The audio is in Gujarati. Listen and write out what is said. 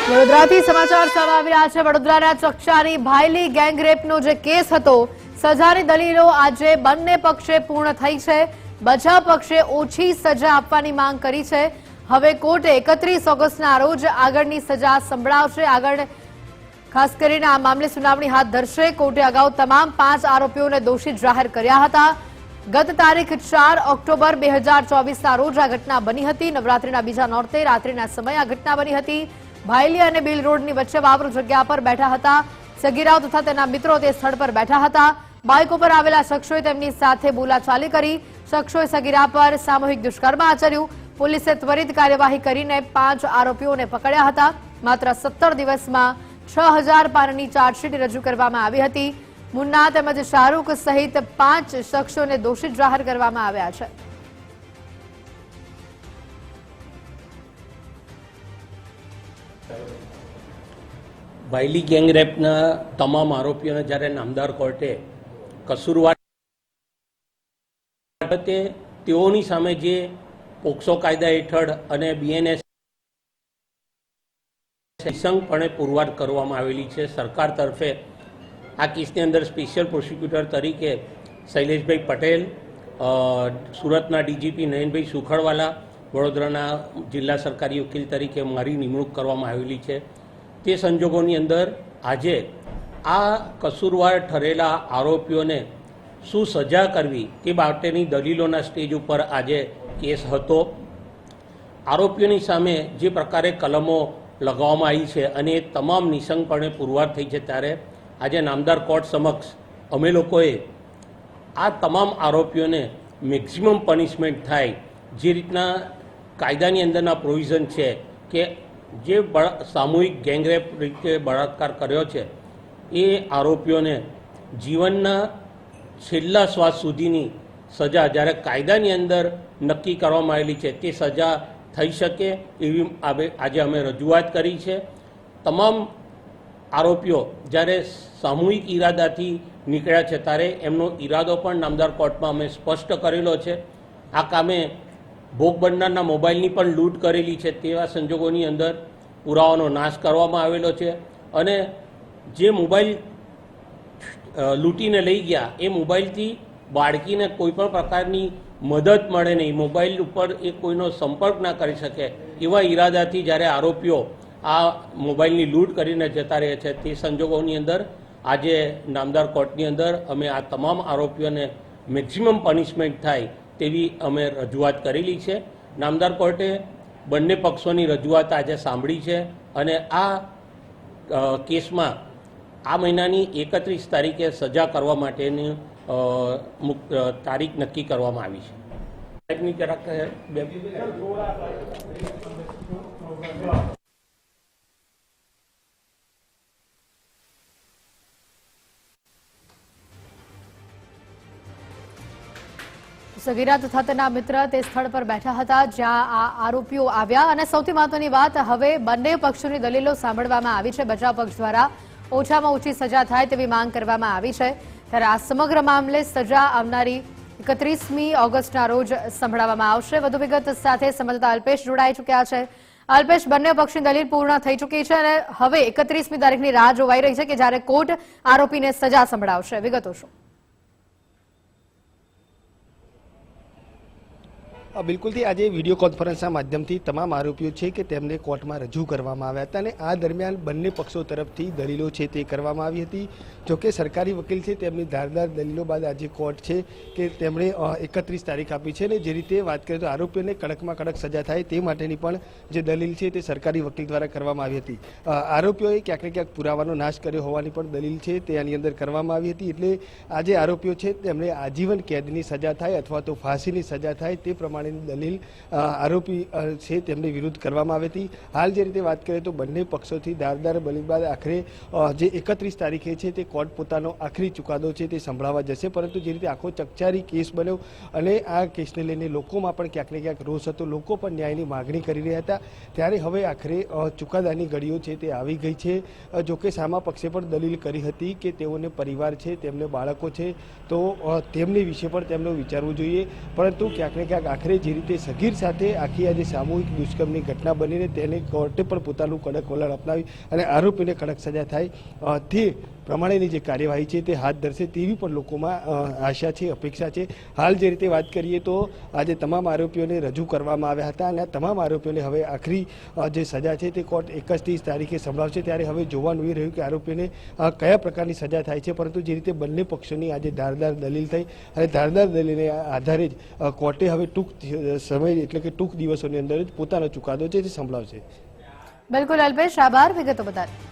વડોદરાથી સમાચાર સામે આવી રહ્યા છે। વડોદરાના ચકચારી ભાયલી ગેંગરેપનો જે કેસ હતો, સજાની દલીલો આજે બંને પક્ષે પૂર્ણ થઈ છે। બચાવ પક્ષે ઓછી સજા આપવાની માંગ કરી છે। હવે કોર્ટે 31 ઓગસ્ટના રોજ આગળની સજા સંભળાવશે। આગળ ખાસ કરીને આ મામલે સુનાવણી હાથ ધરશે। કોર્ટે અગાઉ તમામ 5 આરોપીઓને દોષિત જાહેર કર્યા હતા। ગત તારીખ 4 ઓક્ટોબર 2024ના રોજ આ ઘટના બની હતી। નવરાત્રીના બીજા નોરતે રાત્રિના સમયે આ ઘટના બની હતી। ભાયલી અને બિલ રોડની વચ્ચે વાવરૂ જગ્યા પર બેઠા હતા। સગીરાઓ તથા તેના મિત્રો તે સ્થળ પર બેઠા હતા। બાઇકો પર આવેલા શખ્સોએ તેમની સાથે બોલાચાલી કરી। શખ્સોએ સગીરા પર સામૂહિક દુષ્કર્મ આચર્યું। પોલીસે ત્વરિત કાર્યવાહી કરીને 5 આરોપીઓને પકડ્યા હતા। માત્ર 17 દિવસમાં 6000 પાનાની ચાર્જશીટ રજૂ કરવામાં આવી હતી। મુન્ના તેમજ શાહરૂખ સહિત 5 શખ્સોને દોષિત જાહેર કરવામાં આવ્યા છે। ભાયલી ગેંગરેપના તમામ આરોપીઓને જ્યારે નામદાર કોર્ટે કસૂરવાર તેઓની સામે જે પોક્સો કાયદા હેઠળ અને બીએનએસ નિશંકપણે પુરવાર કરવામાં આવેલી છે। સરકાર તરફે આ કેસની અંદર સ્પેશિયલ પ્રોસિક્યુટર તરીકે શૈલેષભાઈ પટેલ, સુરતના ડીજીપી નયનભાઈ સુખડવાલા, વડોદરાના જિલ્લા સરકારી વકીલ તરીકે મારી નિમણૂક કરવામાં આવેલી છે। તે સંજોગોની અંદર આજે આ કસૂરવાર ઠરેલા આરોપીઓને શું સજા કરવી તે માટેની દલીલોના સ્ટેજ ઉપર આજે કેસ હતો। આરોપીઓની સામે જે પ્રકારે કલમો લગાવવામાં આવી છે અને એ તમામ નિશંકપણે પુરવાર થઈ છે, ત્યારે આજે નામદાર કોર્ટ સમક્ષ અમે લોકોએ આ તમામ આરોપીઓને મેક્સિમમ પનિશમેન્ટ થાય, જે રીતના કાયદાની અંદરના પ્રોવિઝન છે કે જે સામૂહિક ગેંગરેપ રીતે બળાત્કાર કર્યો છે એ આરોપીઓને જીવનના છેલ્લા શ્વાસ સુધીની સજા જ્યારે કાયદાની અંદર નક્કી કરવામાં આવેલી છે તે સજા થઈ શકે એવી આજે અમે રજૂઆત કરી છે। તમામ આરોપીઓ જ્યારે સામૂહિક ઈરાદાથી નીકળ્યા છે ત્યારે એમનો ઈરાદો પણ નામદાર કોર્ટમાં અમે સ્પષ્ટ કરેલો છે। આ કામે ભોગ બનનારના મોબાઈલની પણ લૂંટ કરેલી છે। તેવા સંજોગોની અંદર પુરાવાનો નાશ કરવામાં આવેલો છે અને જે મોબાઈલ લૂંટીને લઈ ગયા એ મોબાઈલથી બાળકીને કોઈપણ પ્રકારની મદદ મળે નહીં, મોબાઈલ ઉપર એ કોઈનો સંપર્ક ના કરી શકે એવા ઈરાદાથી જ્યારે આરોપીઓ આ મોબાઈલની લૂંટ કરીને જતા રહે છે, તે સંજોગોની અંદર આજે નામદાર કોર્ટની અંદર અમે આ તમામ આરોપીઓને મેક્સિમમ પનિશમેન્ટ થાય તેવી અમે રજૂઆત કરેલી છે। નામદાર કોર્ટે બંને પક્ષોની રજૂઆત આજે સાંભળી છે અને આ કેસમાં આ મહિનાની 31 તારીખે સજા કરવા માટેની તારીખ નક્કી કરવામાં આવી છે। સગીરા તથા તેના મિત્ર તે સ્થળ પર બેઠા હતા જ્યાં આ આરોપીઓ આવ્યા અને સૌથી મહત્વની વાત, હવે બંને પક્ષોની દલીલો સાંભળવામાં આવી છે। બચાવ પક્ષ દ્વારા ઓછામાં ઓછી સજા થાય તેવી માંગ કરવામાં આવી છે, ત્યારે આ સમગ્ર મામલે સજા આવનારી 31મી ઓગસ્ટના રોજ સંભળાવવામાં આવશે। વધુ વિગત સાથે સંવાદદાતા અલ્પેશ જોડાઈ ચૂક્યા છે। અલ્પેશ, બંને પક્ષની દલીલ પૂર્ણ થઈ ચૂકી છે અને હવે 31મી તારીખની રાહ જોવાઈ રહી છે કે જ્યારે કોર્ટ આરોપીને સજા સંભળાવશે। વિગતો શું? બિલકુલથી આજે વિડીયો કોન્ફરન્સના માધ્યમથી તમામ આરોપીઓ છે કે તેમને કોર્ટમાં રજૂ કરવામાં આવ્યા હતા અને આ દરમિયાન બંને પક્ષો તરફથી દલીલો છે તે કરવામાં આવી હતી। જોકે સરકારી વકીલ છે તેમની ધારદાર દલીલો બાદ આજે કોર્ટ છે કે તેમણે 31 તારીખ આપી છે અને જે રીતે વાત કરીએ તો આરોપીઓને કડકમાં કડક સજા થાય તે માટેની પણ જે દલીલ છે તે સરકારી વકીલ દ્વારા કરવામાં આવી હતી। આરોપીઓએ ક્યાંક ને ક્યાંક પુરાવાનો નાશ કર્યો હોવાની પણ દલીલ છે તે આની અંદર કરવામાં આવી હતી। એટલે આજે આરોપીઓ છે તેમને આજીવન કેદની સજા થાય અથવા તો ફાંસીની સજા થાય તે પ્રમાણે દલીલ આરોપી છે તેમની વિરુદ્ધ કરવામાં આવી હતી। હાલ જે રીતે વાત કરીએ તો બંને પક્ષોથી ધારદાર દલીલ બાદ આખરે જે 31 તારીખે છે તે કોર્ટ પોતાનો આખરી ચુકાદો છે તે સંભળાવવા જશે। પરંતુ જે રીતે આખો ચકચારી કેસ બન્યો અને આ કેસને લઈને લોકોમાં પણ ક્યાંક ને ક્યાંક રોષ હતો, લોકો પણ ન્યાયની માગણી કરી રહ્યા હતા, ત્યારે હવે આખરે ચુકાદાની ઘડીઓ છે તે આવી ગઈ છે। જોકે સામા પક્ષે પણ દલીલ કરી હતી કે તેઓને પરિવાર છે, તેમને બાળકો છે, તો તેમની વિશે પણ તેમનું વિચારવું જોઈએ, પરંતુ ક્યાંક ને ક્યાંક આખરે ત્યારે જે રીતે સગીર સાથે આખી આજે સામૂહિક દુષ્કર્મની ઘટના બનીને તેને કોર્ટે પણ પોતાનું કડક વલણ અપનાવી અને આરોપીને કડક સજા થાય તે પ્રમાણેની જે કાર્યવાહી છે તે હાથ ધરશે તેવી પણ લોકોમાં આશા છે, અપેક્ષા છે. હાલ જે રીતે વાત કરીએ તો આજે તમામ આરોપીઓને રજૂ કરવામાં આવ્યા હતા અને આ તમામ આરોપીઓને હવે આખરી જે સજા છે તે કોર્ટ 31 તારીખે સંભળાવશે. ત્યારે હવે જોવાનું એ રહ્યું કે આરોપીઓને કયા પ્રકારની સજા થાય છે. પરંતુ જે રીતે બંને પક્ષોની આજે ધારદાર દલીલ થઈ અને ધારદાર દલીલને આધારે જ કોર્ટે હવે ટૂંક સમય એટલે કે ટૂંક દિવસોની અંદર જ પોતાનો ચુકાદો છે તે સંભળાવશે. બિલકુલ અલ્પેશ, આભાર વિગતો બતાવી.